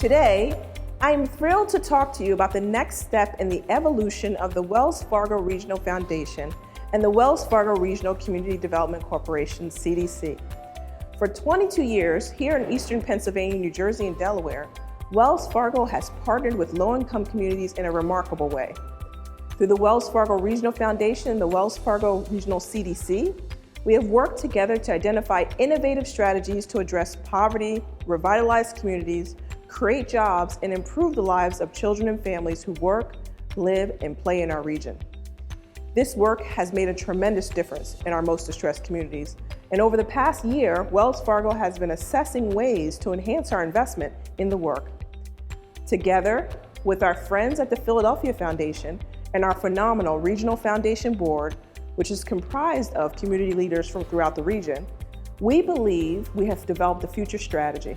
Today, I am thrilled to talk to you about the next step in the evolution of the Wells Fargo Regional Foundation and the Wells Fargo Regional Community Development Corporation, CDC. For 22 years, here in Eastern Pennsylvania, New Jersey, and Delaware, Wells Fargo has partnered with low-income communities in a remarkable way. Through the Wells Fargo Regional Foundation and the Wells Fargo Regional CDC, we have worked together to identify innovative strategies to address poverty, revitalize communities, create jobs, and improve the lives of children and families who work, live, and play in our region. This work has made a tremendous difference in our most distressed communities. And over the past year, Wells Fargo has been assessing ways to enhance our investment in the work. Together with our friends at the Philadelphia Foundation and our phenomenal Regional Foundation Board, which is comprised of community leaders from throughout the region, we believe we have developed a future strategy,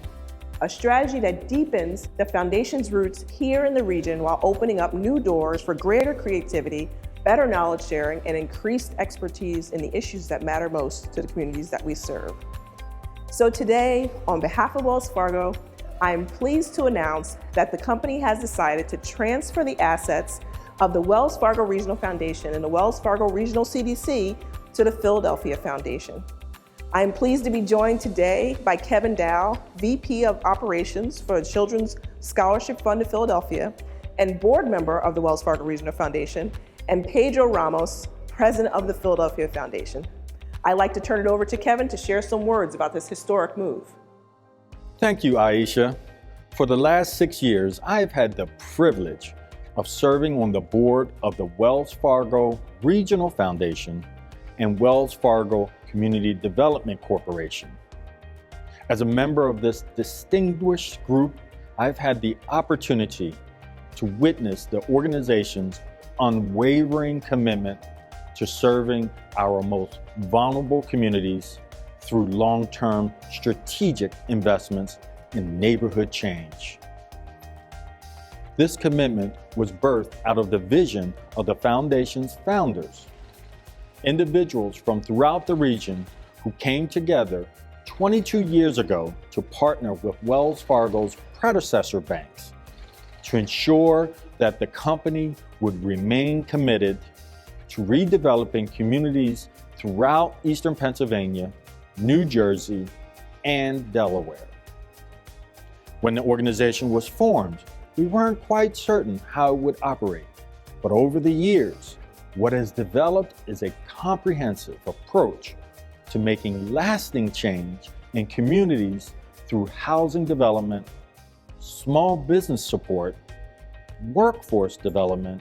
a strategy that deepens the Foundation's roots here in the region while opening up new doors for greater creativity, better knowledge sharing, and increased expertise in the issues that matter most to the communities that we serve. So today, on behalf of Wells Fargo, I am pleased to announce that the company has decided to transfer the assets of the Wells Fargo Regional Foundation and the Wells Fargo Regional CDC to the Philadelphia Foundation. I am pleased to be joined today by Kevin Dow, VP of Operations for the Children's Scholarship Fund of Philadelphia and board member of the Wells Fargo Regional Foundation, and Pedro Ramos, president of the Philadelphia Foundation. I'd like to turn it over to Kevin to share some words about this historic move. Thank you, Aisha. For the last 6 years, I've had the privilege of serving on the board of the Wells Fargo Regional Foundation and Wells Fargo Community Development Corporation. As a member of this distinguished group, I've had the opportunity to witness the organization's unwavering commitment to serving our most vulnerable communities through long-term strategic investments in neighborhood change. This commitment was birthed out of the vision of the Foundation's founders, individuals from throughout the region who came together 22 years ago to partner with Wells Fargo's predecessor banks to ensure that the company would remain committed to redeveloping communities throughout Eastern Pennsylvania, New Jersey, and Delaware. When the organization was formed, we weren't quite certain how it would operate, but over the years, what has developed is a comprehensive approach to making lasting change in communities through housing development, small business support, workforce development,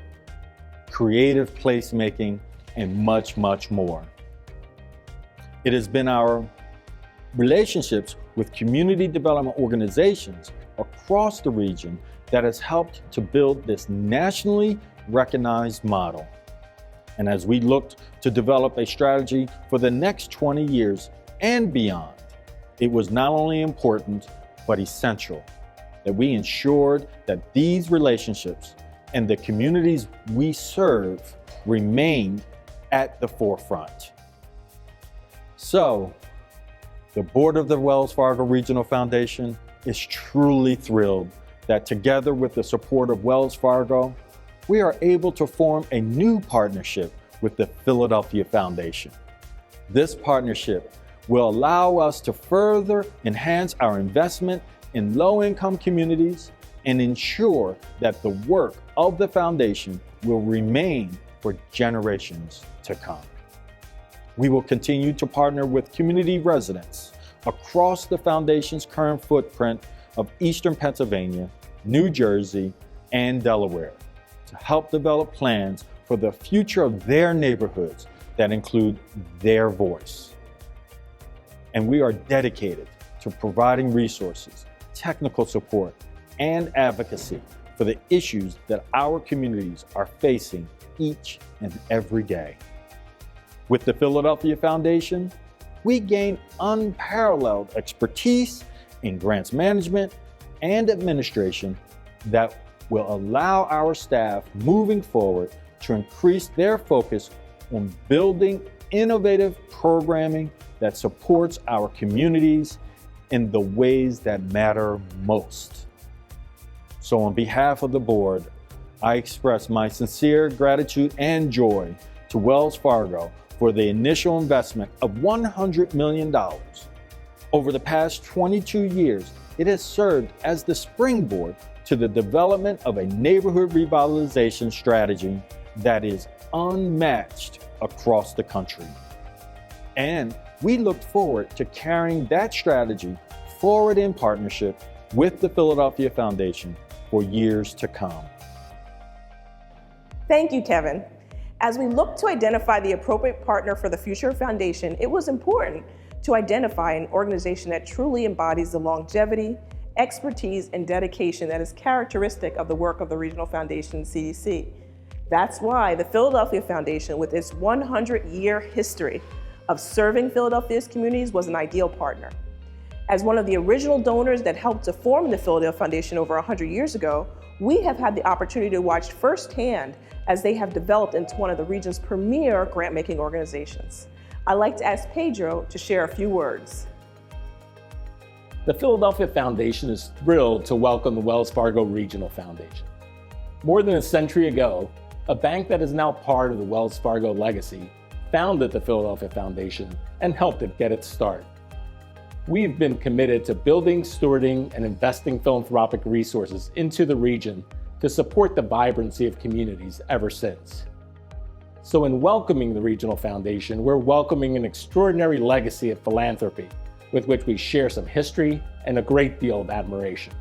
creative placemaking, and much, much more. It has been our relationships with community development organizations across the region that has helped to build this nationally recognized model. And as we looked to develop a strategy for the next 20 years and beyond, it was not only important, but essential that we ensured that these relationships and the communities we serve remained at the forefront. So, the board of the Wells Fargo Regional Foundation is truly thrilled that together with the support of Wells Fargo, we are able to form a new partnership with the Philadelphia Foundation. This partnership will allow us to further enhance our investment in low-income communities and ensure that the work of the foundation will remain for generations to come. We will continue to partner with community residents across the foundation's current footprint of Eastern Pennsylvania, New Jersey, and Delaware to help develop plans for the future of their neighborhoods that include their voice. And we are dedicated to providing resources, technical support, and advocacy for the issues that our communities are facing each and every day. With the Philadelphia Foundation, we gain unparalleled expertise in grants management and administration that will allow our staff moving forward to increase their focus on building innovative programming that supports our communities in the ways that matter most. So on behalf of the board, I express my sincere gratitude and joy to Wells Fargo for the initial investment of $100 million. Over the past 22 years, it has served as the springboard to the development of a neighborhood revitalization strategy that is unmatched across the country. And we look forward to carrying that strategy forward in partnership with the Philadelphia Foundation for years to come. Thank you, Kevin. As we look to identify the appropriate partner for the Future Foundation, it was important to identify an organization that truly embodies the longevity, expertise, and dedication that is characteristic of the work of the Regional Foundation CDC. That's why the Philadelphia Foundation, with its 100-year history of serving Philadelphia's communities, was an ideal partner. As one of the original donors that helped to form the Philadelphia Foundation over 100 years ago, we have had the opportunity to watch firsthand as they have developed into one of the region's premier grant-making organizations. I'd like to ask Pedro to share a few words. The Philadelphia Foundation is thrilled to welcome the Wells Fargo Regional Foundation. More than a century ago, a bank that is now part of the Wells Fargo legacy founded the Philadelphia Foundation and helped it get its start. We've been committed to building, stewarding, and investing philanthropic resources into the region to support the vibrancy of communities ever since. So in welcoming the Regional Foundation, we're welcoming an extraordinary legacy of philanthropy with which we share some history and a great deal of admiration.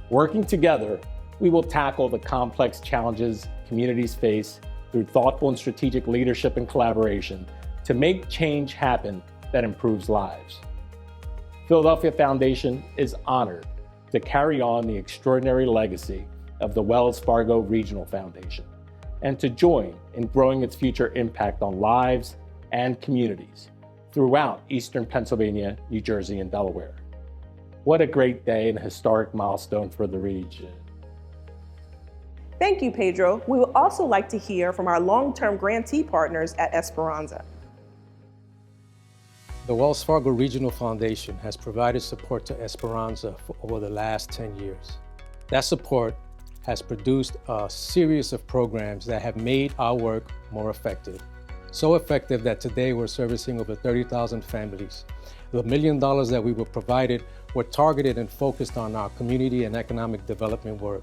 Working together, we will tackle the complex challenges communities face through thoughtful and strategic leadership and collaboration to make change happen that improves lives. Philadelphia Foundation is honored to carry on the extraordinary legacy of the Wells Fargo Regional Foundation and to join in growing its future impact on lives and communities throughout Eastern Pennsylvania, New Jersey, and Delaware. What a great day and a historic milestone for the region. Thank you, Pedro. We would also like to hear from our long-term grantee partners at Esperanza. The Wells Fargo Regional Foundation has provided support to Esperanza for over the last 10 years. That support has produced a series of programs that have made our work more effective. So effective that today we're servicing over 30,000 families. The $1 million that we were provided were targeted and focused on our community and economic development work.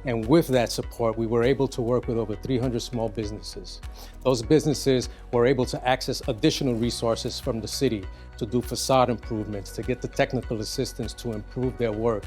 And with that support, we were able to work with over 300 small businesses. Those businesses were able to access additional resources from the city to do facade improvements, to get the technical assistance to improve their work,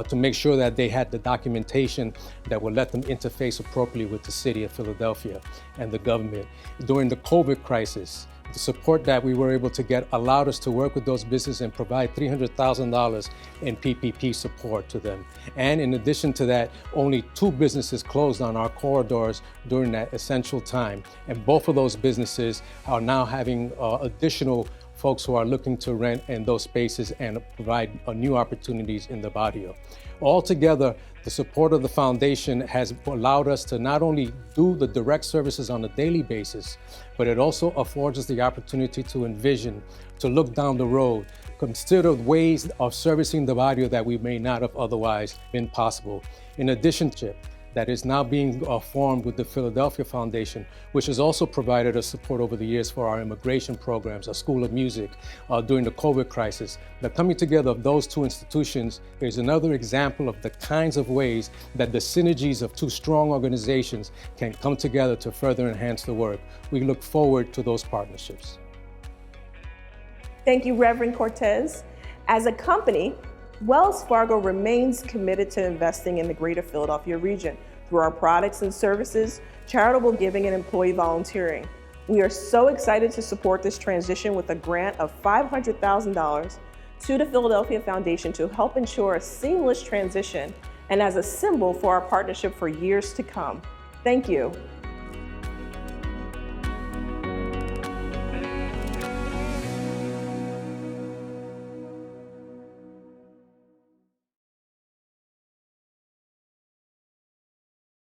to make sure that they had the documentation that would let them interface appropriately with the city of Philadelphia and the government. During the COVID crisis, the support that we were able to get allowed us to work with those businesses and provide $300,000 in PPP support to them. And in addition to that, only 2 businesses closed on our corridors during that essential time. And both of those businesses are now having additional folks who are looking to rent in those spaces and provide new opportunities in the barrio. Altogether, the support of the foundation has allowed us to not only do the direct services on a daily basis, but it also affords us the opportunity to envision, to look down the road, consider ways of servicing the barrio that we may not have otherwise been possible. In addition to that is now being formed with the Philadelphia Foundation, which has also provided us support over the years for our immigration programs, our School of Music, during the COVID crisis. The coming together of those 2 institutions is another example of the kinds of ways that the synergies of 2 strong organizations can come together to further enhance the work. We look forward to those partnerships. Thank you, Reverend Cortez. As a company, Wells Fargo remains committed to investing in the greater Philadelphia region through our products and services, charitable giving, and employee volunteering. We are so excited to support this transition with a grant of $500,000 to the Philadelphia Foundation to help ensure a seamless transition and as a symbol for our partnership for years to come. Thank you.